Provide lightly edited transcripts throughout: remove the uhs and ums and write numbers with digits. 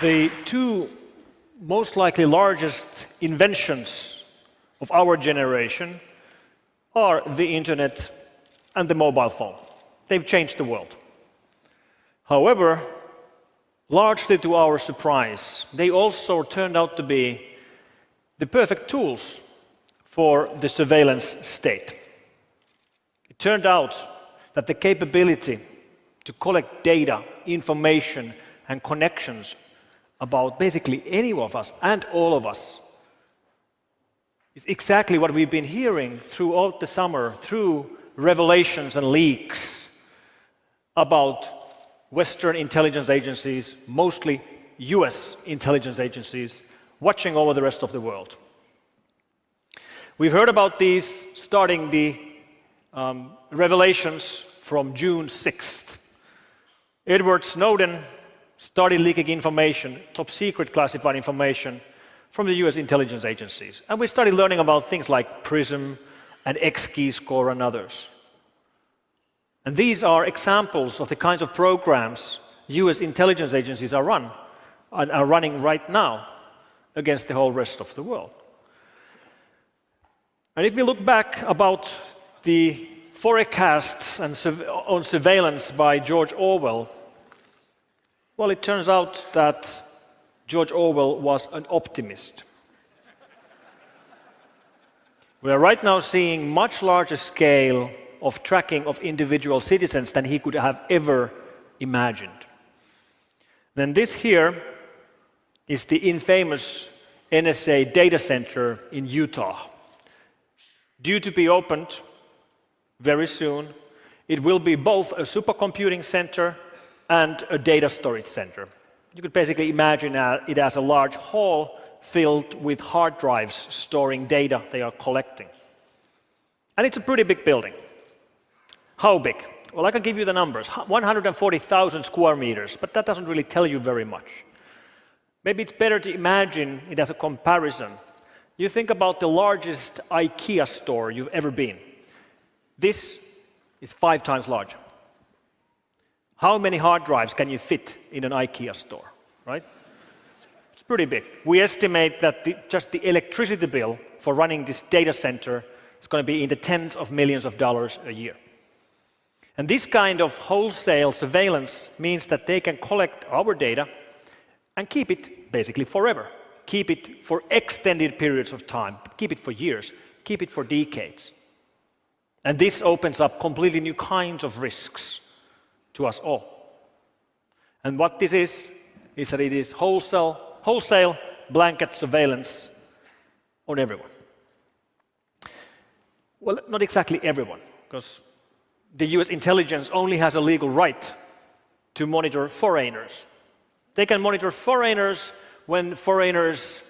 The two most likely largest inventions of our generation are the internet and the mobile phone. They've changed the world. However, largely to our surprise, they also turned out to be the perfect tools for the surveillance state. It turned out that the capability to collect data, information, and connections about basically any of us and all of us is exactly what we've been hearing throughout the summer through revelations and leaks about Western intelligence agencies, mostly US intelligence agencies, watching over the rest of the world. We've heard about these starting the revelations from June 6th. Edward Snowden started leaking information, top secret classified information, from the US intelligence agencies. And we started learning about things like PRISM and X-Keyscore and others. And these are examples of the kinds of programs US intelligence agencies are running right now against the whole rest of the world. And if we look back about the forecasts on surveillance by George Orwell, well, it turns out that George Orwell was an optimist. We are right now seeing much larger scale of tracking of individual citizens than he could have ever imagined. Then this here is the infamous NSA data center in Utah. Due to be opened very soon, it will be both a supercomputing center and a data storage center. You could basically imagine it as a large hall filled with hard drives storing data they are collecting. And it's a pretty big building. How big? Well, I can give you the numbers. 140,000 square meters, but that doesn't really tell you very much. Maybe it's better to imagine it as a comparison. You think about the largest IKEA store you've ever been. This is 5 times larger. How many hard drives can you fit in an IKEA store, right? It's pretty big. We estimate that just the electricity bill for running this data center is going to be in the tens of millions of dollars a year. And this kind of wholesale surveillance means that they can collect our data and keep it basically forever. Keep it for extended periods of time. Keep it for years. Keep it for decades. And this opens up completely new kinds of risks to us all. And what this is that it is wholesale blanket surveillance on everyone. Well, not exactly everyone, because the US intelligence only has a legal right to monitor foreigners. They can monitor foreigners when foreigners'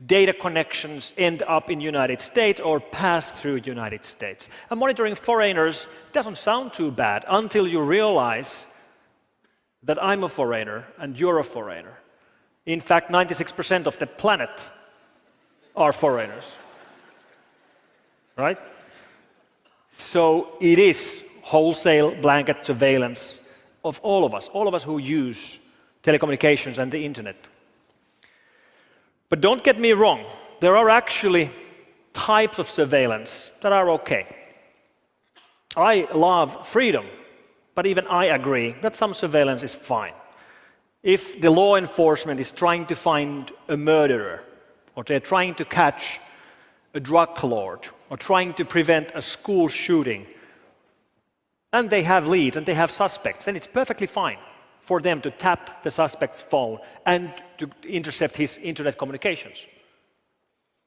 data connections end up in the United States or pass through the United States. And monitoring foreigners doesn't sound too bad until you realize that I'm a foreigner and you're a foreigner. In fact, 96% of the planet are foreigners. Right? So it is wholesale blanket surveillance of all of us who use telecommunications and the internet. But don't get me wrong, there are actually types of surveillance that are okay. I love freedom, but even I agree that some surveillance is fine. If the law enforcement is trying to find a murderer, or they're trying to catch a drug lord, or trying to prevent a school shooting, and they have leads and they have suspects, then it's perfectly fine for them to tap the suspect's phone and to intercept his internet communications.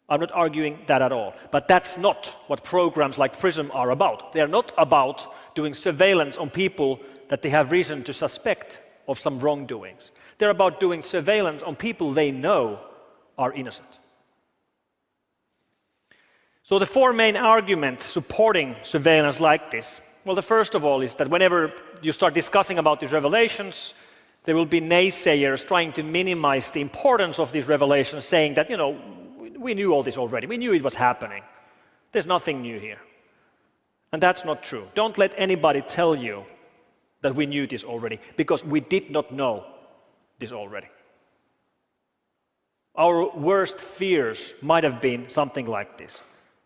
I'm not arguing that at all. But that's not what programs like PRISM are about. They are not about doing surveillance on people that they have reason to suspect of some wrongdoings. They're about doing surveillance on people they know are innocent. So the 4 main arguments supporting surveillance like this. Well, the first of all is that whenever you start discussing about these revelations, there will be naysayers trying to minimize the importance of these revelations, saying that, we knew all this already. We knew it was happening. There's nothing new here. And that's not true. Don't let anybody tell you that we knew this already, because we did not know this already. Our worst fears might have been something like this.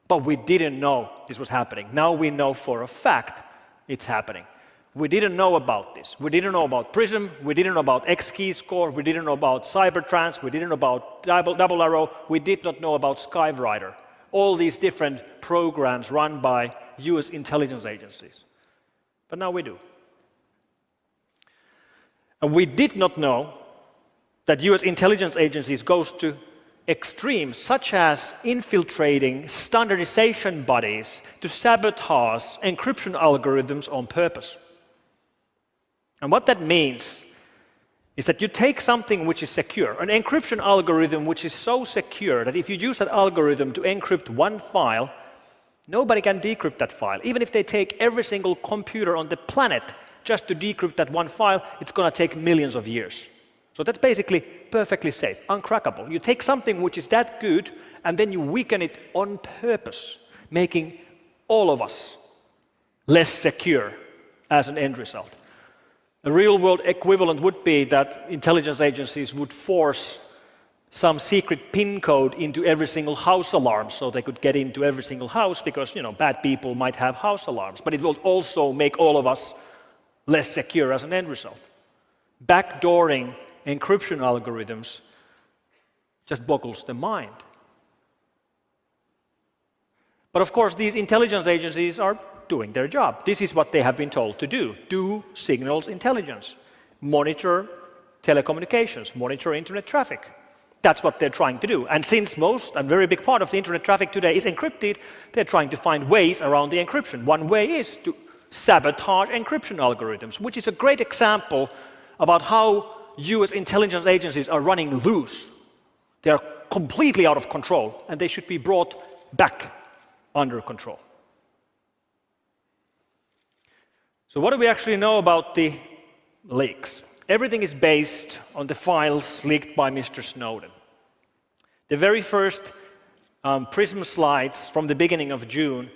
But we didn't know this was happening. Now we know for a fact it's happening. We didn't know about this. We didn't know about Prism. We didn't know about X-key score. We didn't know about Cybertrans. We didn't know about Double Arrow. We did not know about Skywriter. All these different programs run by US intelligence agencies. But now we do. And we did not know that US intelligence agencies goes to extremes such as infiltrating standardization bodies to sabotage encryption algorithms on purpose. And what that means is that you take something which is secure, an encryption algorithm which is so secure that if you use that algorithm to encrypt one file, nobody can decrypt that file. Even if they take every single computer on the planet just to decrypt that one file, it's going to take millions of years. So that's basically perfectly safe, uncrackable. You take something which is that good and then you weaken it on purpose, making all of us less secure as an end result. A real-world equivalent would be that intelligence agencies would force some secret PIN code into every single house alarm so they could get into every single house because, bad people might have house alarms. But it will also make all of us less secure as an end result. Backdooring encryption algorithms just boggles the mind. But of course, these intelligence agencies are doing their job. This is what they have been told to do. Do signals intelligence. Monitor telecommunications. Monitor internet traffic. That's what they're trying to do. And since most and very big part of the internet traffic today is encrypted, they're trying to find ways around the encryption. One way is to sabotage encryption algorithms, which is a great example about how US intelligence agencies are running loose. They are completely out of control, and they should be brought back under control. So what do we actually know about the leaks? Everything is based on the files leaked by Mr. Snowden. The very first Prism slides from the beginning of June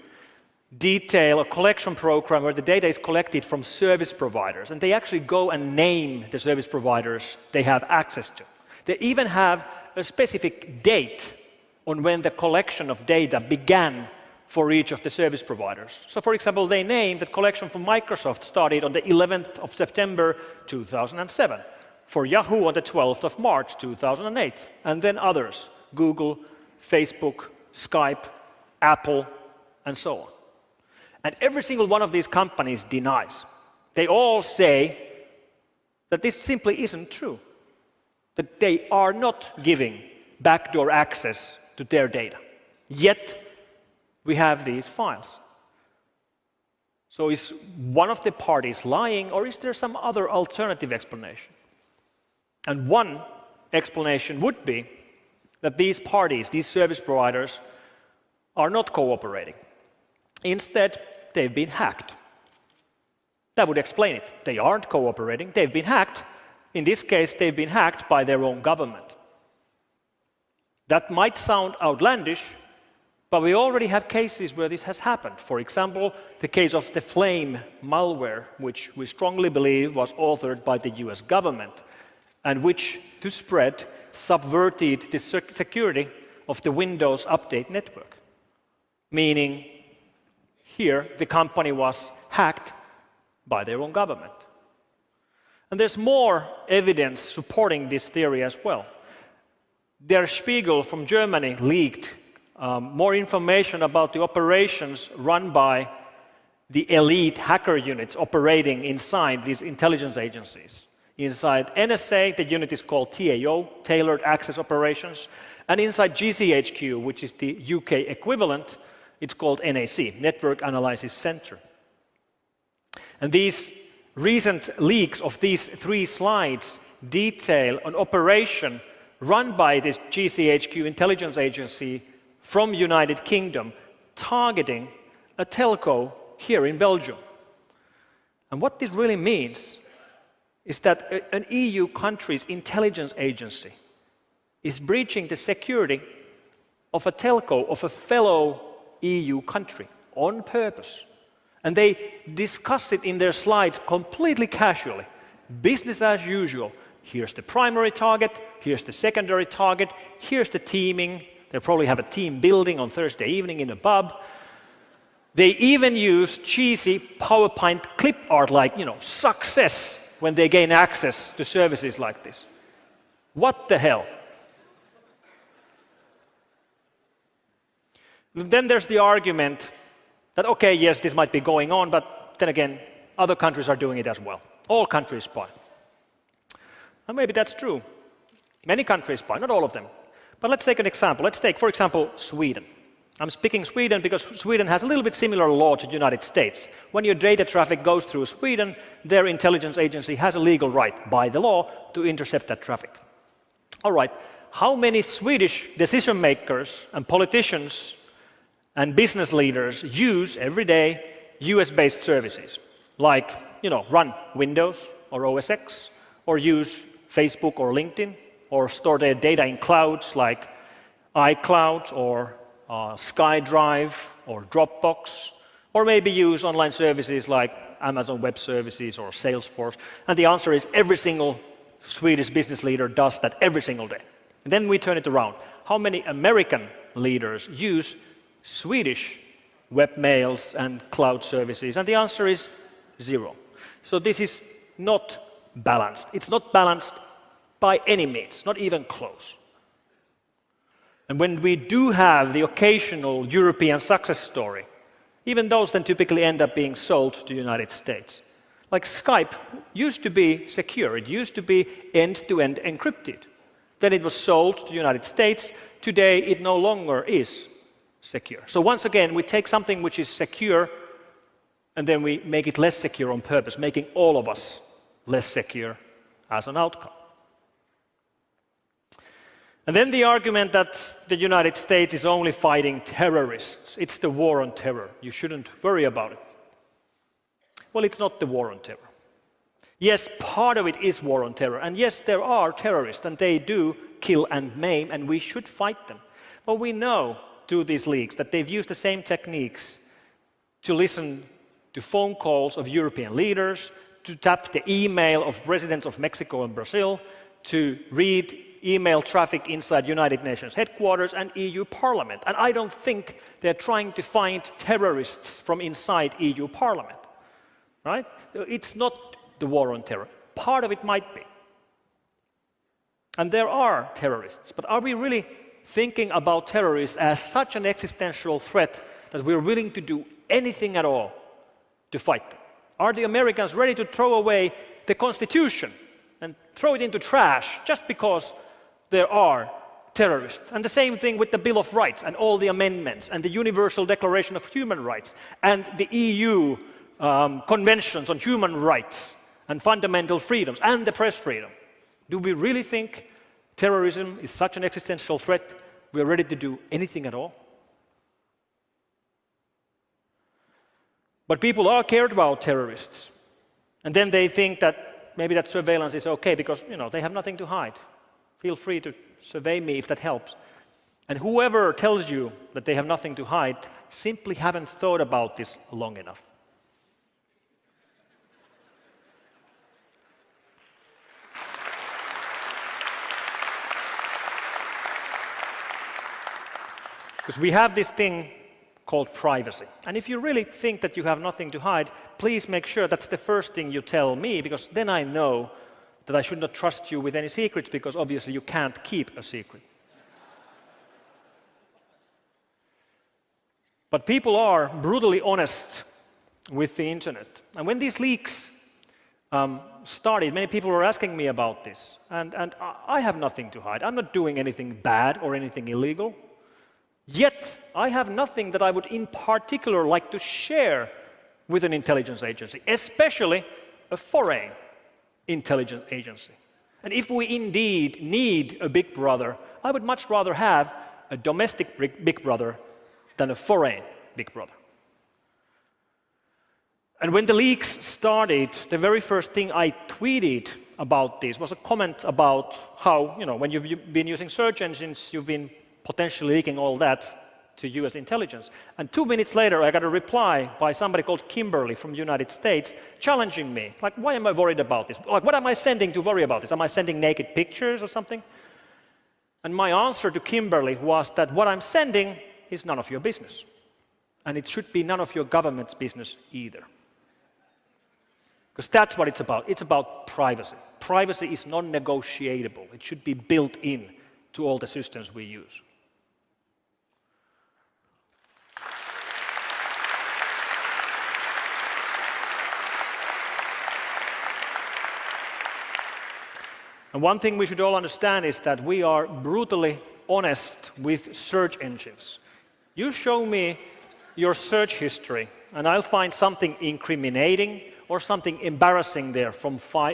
detail a collection program where the data is collected from service providers, and they actually go and name the service providers they have access to. They even have a specific date on when the collection of data began for each of the service providers. So for example, they named that collection from Microsoft started on the 11th of September 2007, for Yahoo on the 12th of March 2008, and then others, Google, Facebook, Skype, Apple, and so on. And every single one of these companies denies. They all say that this simply isn't true, that they are not giving backdoor access to their data. Yet, we have these files. So is one of the parties lying, or is there some other alternative explanation? And one explanation would be that these parties, these service providers, are not cooperating. Instead, they've been hacked. That would explain it. They aren't cooperating, they've been hacked. In this case, they've been hacked by their own government. That might sound outlandish, but we already have cases where this has happened. For example, the case of the Flame malware, which we strongly believe was authored by the US government, and which, to spread, subverted the security of the Windows Update network. Meaning, here, the company was hacked by their own government. And there's more evidence supporting this theory as well. Der Spiegel from Germany leaked more information about the operations run by the elite hacker units operating inside these intelligence agencies. Inside NSA, the unit is called TAO, Tailored Access Operations, and inside GCHQ, which is the UK equivalent, it's called NAC, Network Analysis Center. And these recent leaks of these 3 slides detail an operation run by this GCHQ intelligence agency from United Kingdom targeting a telco here in Belgium. And what this really means is that an EU country's intelligence agency is breaching the security of a telco of a fellow EU country on purpose. And they discuss it in their slides completely casually. Business as usual. Here's the primary target, here's the secondary target, here's the teaming. They probably have a team building on Thursday evening in a pub. They even use cheesy PowerPoint clip art like, success when they gain access to services like this. What the hell? Then there's the argument that, okay, yes, this might be going on, but then again, other countries are doing it as well. All countries spy. And maybe that's true. Many countries spy, not all of them. But let's take an example. Let's take, for example, Sweden. I'm speaking Sweden because Sweden has a little bit similar law to the United States. When your data traffic goes through Sweden, their intelligence agency has a legal right by the law to intercept that traffic. All right, how many Swedish decision makers and politicians and business leaders use every day US-based services, like, run Windows or OS X, or use Facebook or LinkedIn, or store their data in clouds like iCloud or SkyDrive or Dropbox, or maybe use online services like Amazon Web Services or Salesforce? And the answer is every single Swedish business leader does that every single day. And then we turn it around. How many American leaders use Swedish webmails and cloud services? And the answer is 0. So this is not balanced. It's not balanced by any means, not even close. And when we do have the occasional European success story, even those then typically end up being sold to the United States. Like Skype used to be secure. It used to be end-to-end encrypted. Then it was sold to the United States. Today, it no longer is secure. So once again, we take something which is secure and then we make it less secure on purpose, making all of us less secure as an outcome. And then the argument that the United States is only fighting terrorists. It's the war on terror. You shouldn't worry about it. Well, it's not the war on terror. Yes, part of it is war on terror. And yes, there are terrorists, and they do kill and maim, and we should fight them. But we know through these leaks that they've used the same techniques to listen to phone calls of European leaders, to tap the email of presidents of Mexico and Brazil, to read email traffic inside United Nations headquarters and EU Parliament. And I don't think they're trying to find terrorists from inside EU Parliament, right? It's not the war on terror. Part of it might be. And there are terrorists, but are we really thinking about terrorists as such an existential threat that we're willing to do anything at all to fight them? Are the Americans ready to throw away the Constitution and throw it into trash just because there are terrorists? And the same thing with the Bill of Rights and all the amendments and the Universal Declaration of Human Rights and the EU conventions on human rights and fundamental freedoms and the press freedom. Do we really think terrorism is such an existential threat we're ready to do anything at all? But people are cared about terrorists. And then they think that maybe that surveillance is okay because, they have nothing to hide. Feel free to survey me if that helps. And whoever tells you that they have nothing to hide simply haven't thought about this long enough. Because we have this thing called privacy. And if you really think that you have nothing to hide, please make sure that's the first thing you tell me, because then I know that I should not trust you with any secrets, because obviously you can't keep a secret. But people are brutally honest with the internet. And when these leaks started, many people were asking me about this. And I have nothing to hide. I'm not doing anything bad or anything illegal. Yet, I have nothing that I would in particular like to share with an intelligence agency, especially a foreign intelligence agency. And if we indeed need a big brother, I would much rather have a domestic big brother than a foreign big brother. And when the leaks started, the very first thing I tweeted about this was a comment about how, when you've been using search engines, you've been potentially leaking all that. to US intelligence. And 2 minutes later, I got a reply by somebody called Kimberly from the United States challenging me. Like, why am I worried about this? Like, what am I sending to worry about this? Am I sending naked pictures or something? And my answer to Kimberly was that what I'm sending is none of your business. And it should be none of your government's business either. Because that's what it's about. It's about privacy. Privacy is non-negotiable. It should be built in to all the systems we use. And one thing we should all understand is that we are brutally honest with search engines. You show me your search history, and I'll find something incriminating or something embarrassing there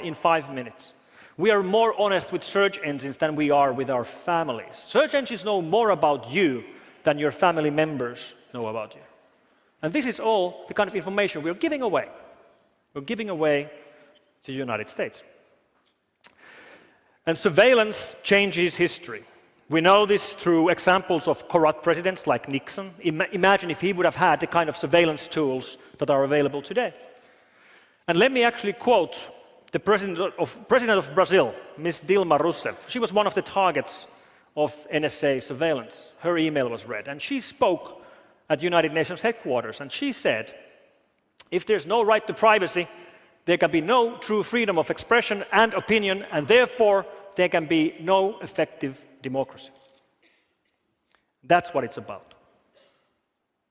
in 5 minutes. We are more honest with search engines than we are with our families. Search engines know more about you than your family members know about you. And this is all the kind of information we're giving away. We're giving away to the United States. And surveillance changes history. We know this through examples of corrupt presidents like Nixon. Imagine if he would have had the kind of surveillance tools that are available today. And let me actually quote the president of Brazil, Ms. Dilma Rousseff. She was one of the targets of NSA surveillance. Her email was read, and she spoke at the United Nations headquarters, and she said, if there's no right to privacy, there can be no true freedom of expression and opinion, and therefore there can be no effective democracy. That's what it's about.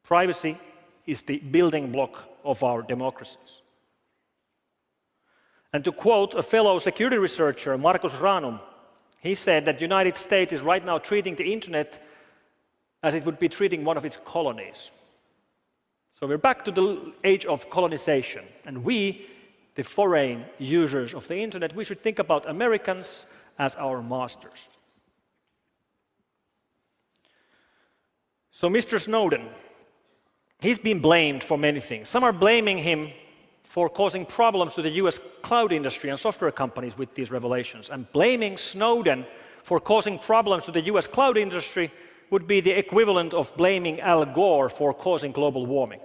Privacy is the building block of our democracies. And to quote a fellow security researcher, Marcus Ranum, he said that the United States is right now treating the internet as it would be treating one of its colonies. So we're back to the age of colonization, and we, the foreign users of the internet, we should think about Americans as our masters. So Mr. Snowden, he's been blamed for many things. Some are blaming him for causing problems to the US cloud industry and software companies with these revelations. And blaming Snowden for causing problems to the US cloud industry would be the equivalent of blaming Al Gore for causing global warming.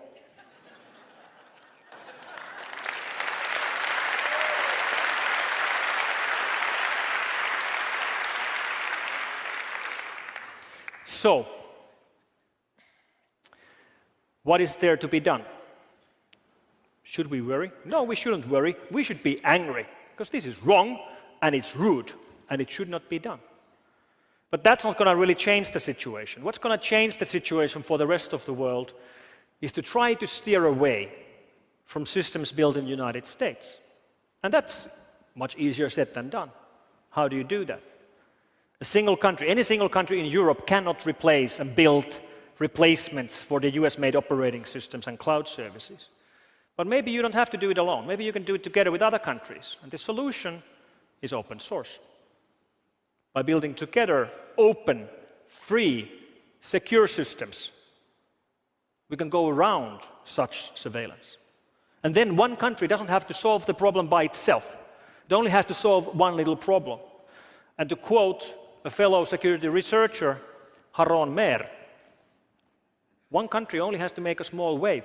So, what is there to be done? Should we worry? No, we shouldn't worry. We should be angry, because this is wrong, and it's rude, and it should not be done. But that's not going to really change the situation. What's going to change the situation for the rest of the world is to try to steer away from systems built in the United States. And that's much easier said than done. How do you do that? A single country, any single country in Europe cannot replace and build replacements for the US-made operating systems and cloud services. But maybe you don't have to do it alone. Maybe you can do it together with other countries. And the solution is open source. By building together open, free, secure systems, we can go around such surveillance. And then one country doesn't have to solve the problem by itself. It only has to solve one little problem. And to quote a fellow security researcher, Haron Mer, one country only has to make a small wave.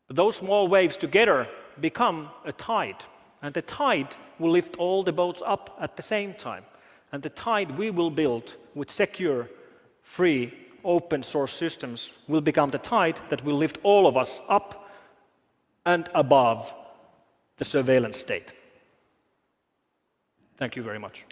But those small waves together become a tide. And the tide will lift all the boats up at the same time. And the tide we will build with secure, free, open source systems will become the tide that will lift all of us up and above the surveillance state. Thank you very much.